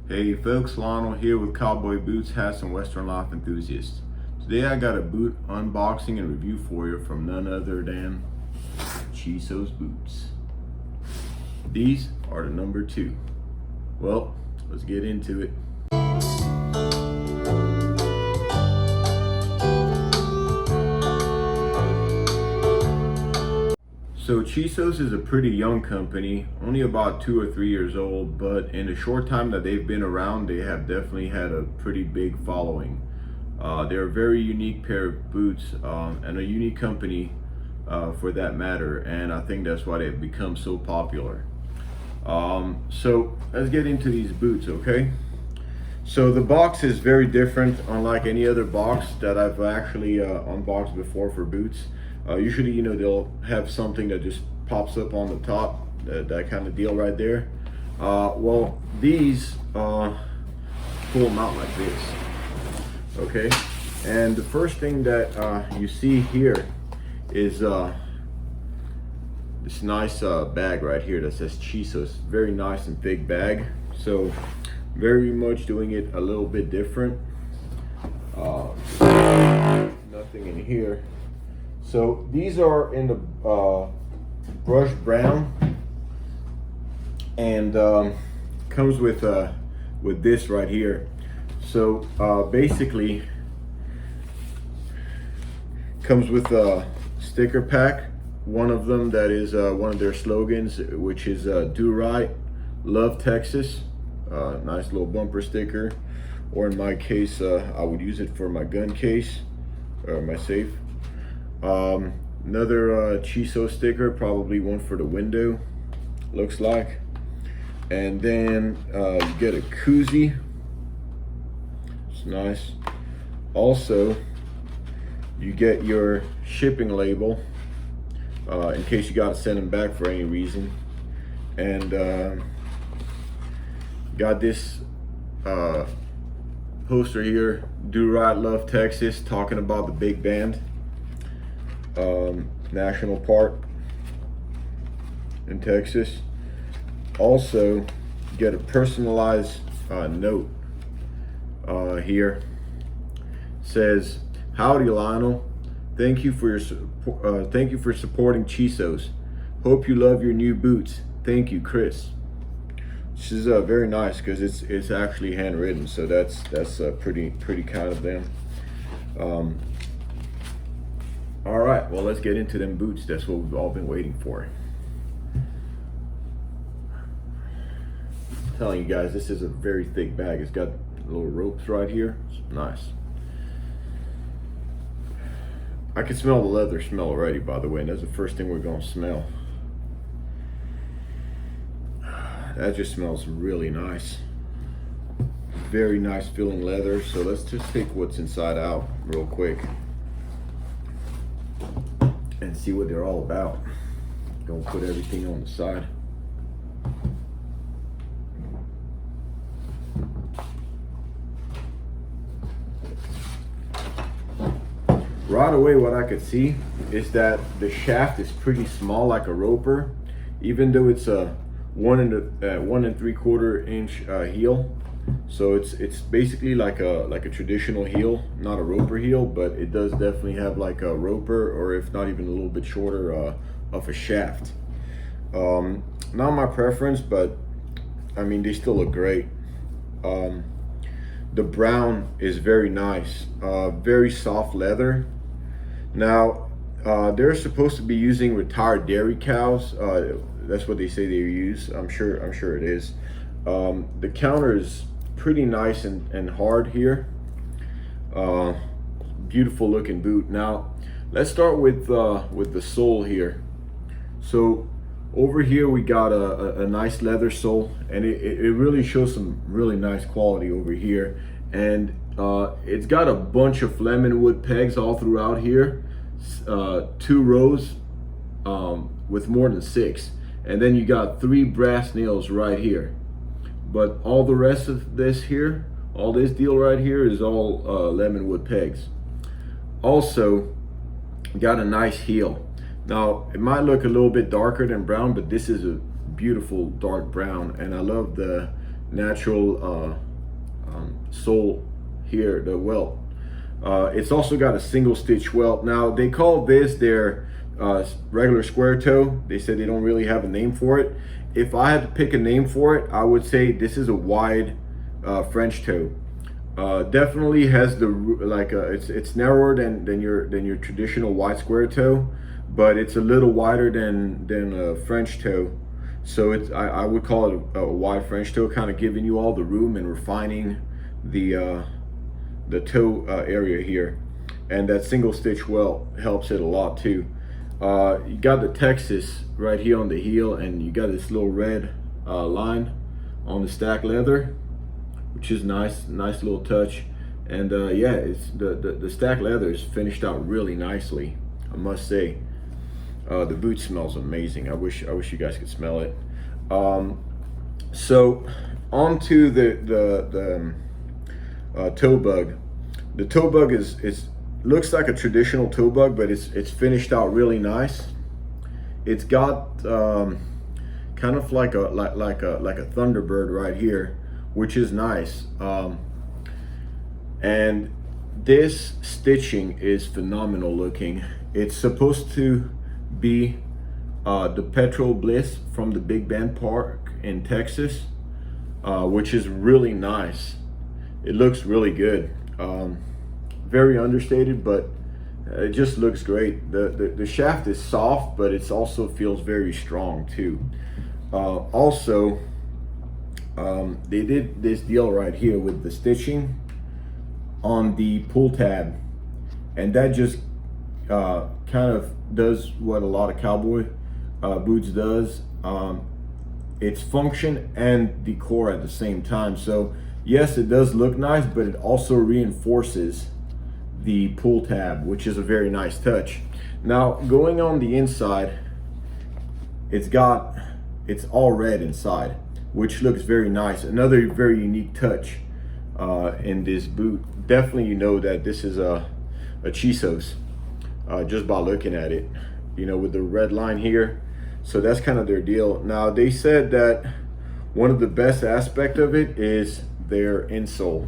Hey folks, Lionel here with Cowboy Boots, Hats, and Western Life Enthusiasts. Today I got a boot unboxing and review for you from none other than Chisos boots. These are the number 2. Well, let's get into it. So Chisos is a pretty young company, only about 2 or 3 years old, but in the short time that they've been around, they have definitely had a pretty big following. They're a very unique pair of boots and a unique company for that matter, and I think that's why they've become so popular. So let's get into these boots, okay? So the box is very different, unlike any other box that I've actually unboxed before for boots. Usually, you know, they'll have something that just pops up on the top, that kind of deal right there. Well, these pull them out like this, okay? And the first thing that you see here is this nice bag right here that says Chisos. Very nice and thick bag. So very much doing it a little bit different. Nothing in here. So these are in the brushed brown, and comes with this right here. So basically comes with a sticker pack. One of them that is one of their slogans, which is "Do Right, Love Texas." Nice little bumper sticker, or in my case, I would use it for my gun case or my safe. Another Chiso sticker, probably one for the window, looks like. And then you get a koozie. It's nice. Also, you get your shipping label in case you gotta send them back for any reason. And got this poster here, "Do Right, Love Texas," talking about the big band. National park in Texas. Also, you get a personalized note here. Says, "Howdy Lionel, thank you for supporting Chisos. Hope you love your new boots. Thank you, Chris." This is very nice because it's actually handwritten, so that's pretty kind of them. All right, well, let's get into them boots. That's what we've all been waiting for. I'm telling you guys, this is a very thick bag. It's got little ropes right here. It's nice. I can smell the leather smell already, by the way, and that's the first thing we're gonna smell. That just smells really nice. Very nice feeling leather. So let's just take what's inside out real quick and see what they're all about. Gonna put everything on the side. Right away, what I could see is that the shaft is pretty small, like a roper, even though it's a 1 3/4 inch heel. So it's basically like a traditional heel, not a roper heel, but it does definitely have like a roper, or if not even a little bit shorter of a shaft. Not my preference, but I mean, they still look great. The brown is very nice, very soft leather. Now they're supposed to be using retired dairy cows. That's what they say they use. I'm sure it is. The counter is pretty nice and hard here. Beautiful looking boot. Now let's start with the sole here. So over here we got a nice leather sole, and it really shows some really nice quality over here. And it's got a bunch of lemon wood pegs all throughout here, 2 rows with more than 6, and then you got 3 brass nails right here. But all the rest of this here, all this deal right here, is all lemon wood pegs. Also got a nice heel. Now it might look a little bit darker than brown, but this is a beautiful dark brown, and I love the natural sole here, the welt. It's also got a single stitch welt. Now they call this their regular square toe. They said they don't really have a name for it. If I had to pick a name for it, I would say this is a wide French toe. Definitely has the it's narrower than your traditional wide square toe, but it's a little wider than a French toe. So I would call it a wide French toe, kind of giving you all the room and refining the toe area here. And that single stitch welt helps it a lot too. You got the Texas right here on the heel, and you got this little red line on the stack leather, which is nice little touch. And yeah, it's the stack leather is finished out really nicely, I must say. The boot smells amazing. I wish you guys could smell it. So on to the Toebug. The Toebug is looks like a traditional Toebug, but it's finished out really nice. It's got kind of like a Thunderbird right here, which is nice. And this stitching is phenomenal looking. It's supposed to be the Petrol Bliss from the Big Bend Park in Texas, which is really nice. It looks really good. Very understated, but it just looks great. The shaft is soft, but it also feels very strong too. Also, they did this deal right here with the stitching on the pull tab, and that just kind of does what a lot of cowboy boots does. It's function and decor at the same time. So yes, it does look nice, but it also reinforces the pull tab, which is a very nice touch. Now going on the inside, it's all red inside, which looks very nice. Another very unique touch in this boot. Definitely, you know that this is a Chisos just by looking at it, you know, with the red line here. So that's kind of their deal. Now they said that one of the best aspect of it is their insole,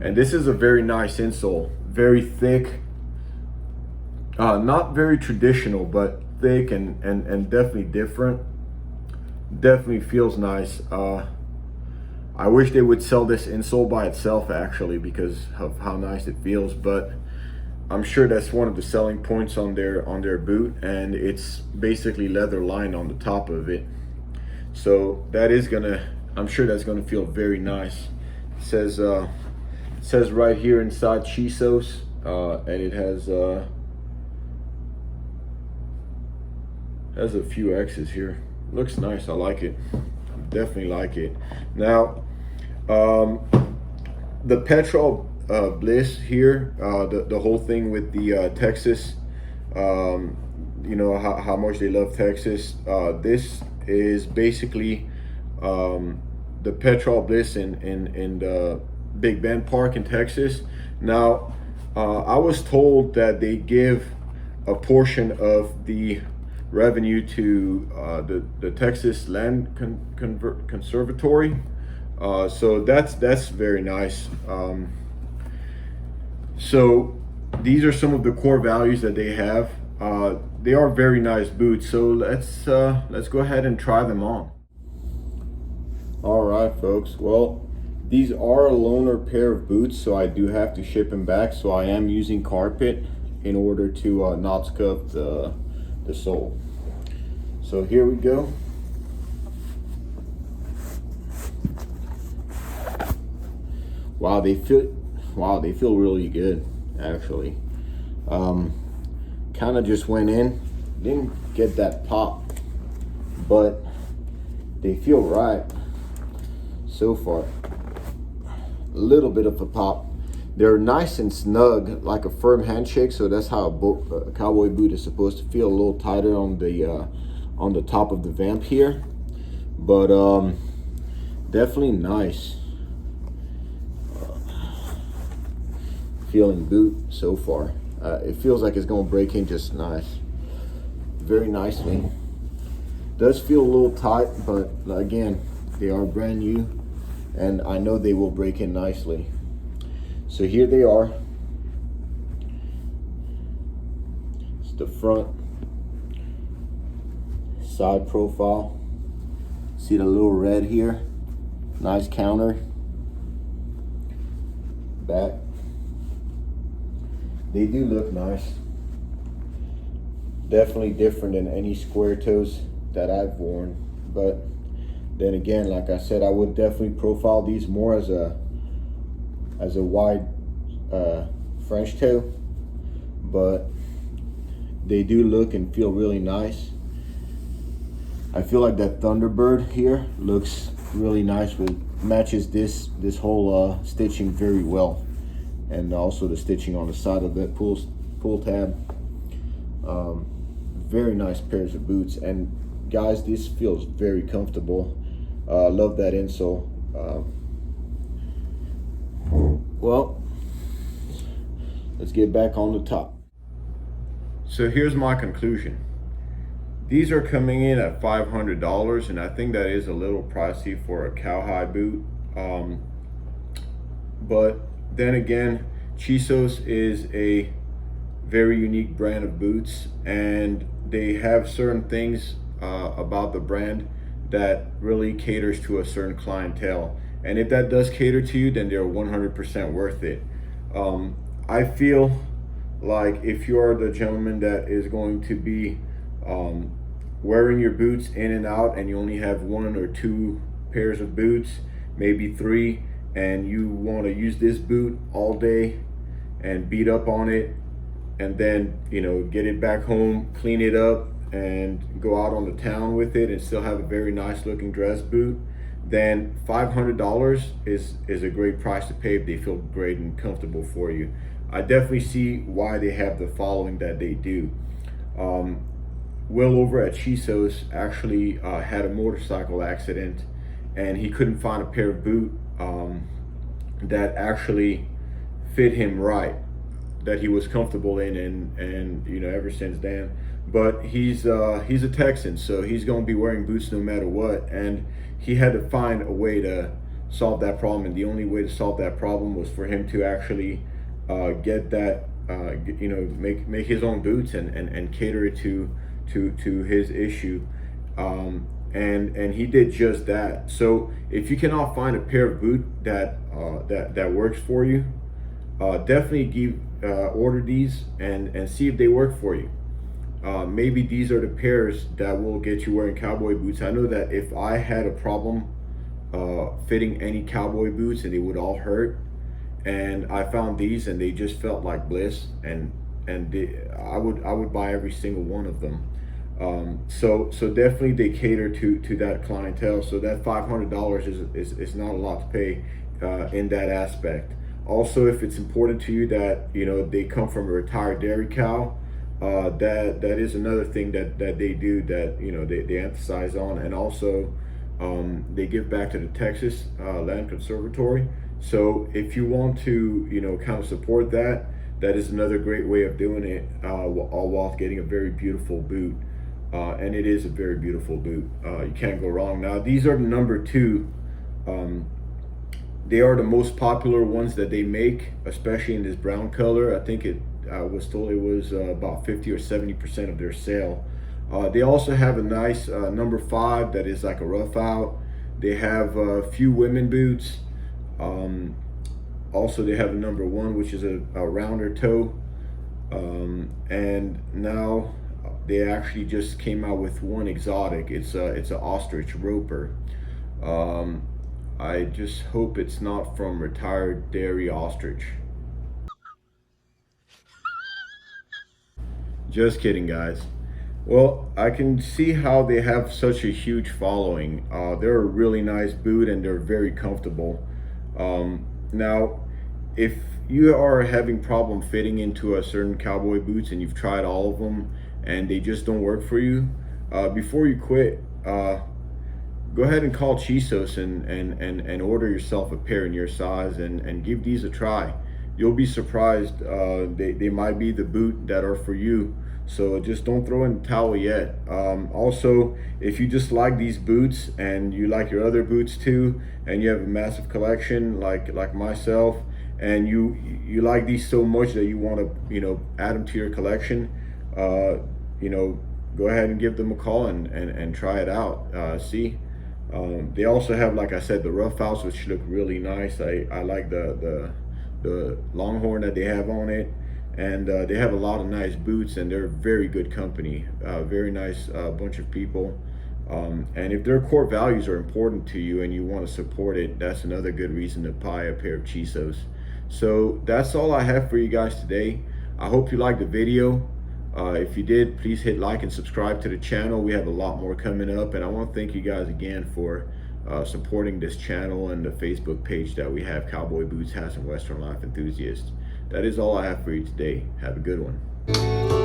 and this is a very nice insole, very thick, not very traditional, but thick and definitely different. Definitely feels nice. I wish they would sell this insole by itself actually, because of how nice it feels, but I'm sure that's one of the selling points on their boot, and it's basically leather lined on the top of it. So that is I'm sure that's gonna feel very nice. It says right here inside Chisos, and it has a few X's here. Looks nice. I like it. Definitely like it. Now, the Petrol Bliss here, the whole thing with the Texas, you know how much they love Texas. This is basically the Petrol Bliss in the Big Bend Park in Texas. Now, I was told that they give a portion of the revenue to the Texas Land Conservatory. So that's very nice. So these are some of the core values that they have. They are very nice boots. So let's go ahead and try them on. All right, folks. Well, these are a loaner pair of boots, so I do have to ship them back. So I am using carpet in order to not scuff the sole. So here we go. Wow, they feel really good actually. Kind of just went in, didn't get that pop, but they feel right so far. A little bit of a pop. They're nice and snug, like a firm handshake. So that's how a cowboy boot is supposed to feel, a little tighter on the top of the vamp here, but definitely nice feeling boot so far. It feels like it's gonna break in just nice, very nicely. Does feel a little tight, but again, they are brand new. and I know they will break in nicely. So here they are. It's the front side profile. See the little red here? Nice counter. Back. They do look nice. Definitely different than any square toes that I've worn. But then again, like I said, I would definitely profile these more as a wide French toe. But they do look and feel really nice. I feel like that Thunderbird here looks really nice, matches this whole stitching very well, and also the stitching on the side of that pull tab. Very nice pairs of boots, and guys, this feels very comfortable. Love that insole. Well, let's get back on the top. So here's my conclusion. These are coming in at $500, and I think that is a little pricey for a cowhide boot. But then again, Chisos is a very unique brand of boots, and they have certain things about the brand that really caters to a certain clientele. And if that does cater to you, then they're 100% worth it. I feel like if you're the gentleman that is going to be wearing your boots in and out, and you only have 1 or 2 pairs of boots, maybe 3, and you want to use this boot all day and beat up on it, and then, you know, get it back home, clean it up, and go out on the town with it and still have a very nice looking dress boot, then $500 is a great price to pay if they feel great and comfortable for you. I definitely see why they have the following that they do. Will over at Chisos actually had a motorcycle accident, and he couldn't find a pair of boot that actually fit him right, that he was comfortable in, and you know, ever since then. But he's a Texan, so he's going to be wearing boots no matter what, and he had to find a way to solve that problem, and the only way to solve that problem was for him to actually get that you know, make his own boots and cater it to his issue, and he did just that. So if you cannot find a pair of boot that works for you, definitely order these and see if they work for you. Maybe these are the pairs that will get you wearing cowboy boots. I know that if I had a problem fitting any cowboy boots, and they would all hurt, and I found these and they just felt like bliss, and I would buy every single one of them. So definitely they cater to that clientele. So that $500 is not a lot to pay in that aspect. Also, if it's important to you that, you know, they come from a retired dairy cow, that is another thing that they do, that, you know, they emphasize on. And also they give back to the Texas Land Conservatory. So if you want to, you know, kind of support that, that is another great way of doing it, all while getting a very beautiful boot. And it is a very beautiful boot. You can't go wrong. Now, these are the number 2. They are the most popular ones that they make, especially in this brown color. I think I was told it was about 50 or 70% of their sale. They also have a nice number 5 that is like a rough out. They have a few women boots. Also, they have a number 1, which is a rounder toe. And now they actually just came out with one exotic. It's an ostrich roper. I just hope it's not from retired dairy ostrich. Just kidding, guys. Well, I can see how they have such a huge following. They're a really nice boot, and they're very comfortable. Now, if you are having problem fitting into a certain cowboy boots and you've tried all of them and they just don't work for you, before you quit, go ahead and call Chisos and order yourself a pair in your size, and give these a try. You'll be surprised. They might be the boot that are for you. So just don't throw in the towel yet. Also, if you just like these boots and you like your other boots too, and you have a massive collection like myself, and you like these so much that you want to, you know, add them to your collection, you know, go ahead and give them a call and try it out. See, they also have, like I said, the rough outs, which look really nice. I like the Longhorn that they have on it, and they have a lot of nice boots, and they're very good company. Very nice bunch of people. And if their core values are important to you and you want to support it, that's another good reason to buy a pair of Chisos. So that's all I have for you guys today. I hope you liked the video. If you did, please hit like and subscribe to the channel. We have a lot more coming up, and I want to thank you guys again for supporting this channel and the Facebook page that we have, Cowboy Boots, Hats, and Western Life Enthusiasts. That is all I have for you today. Have a good one.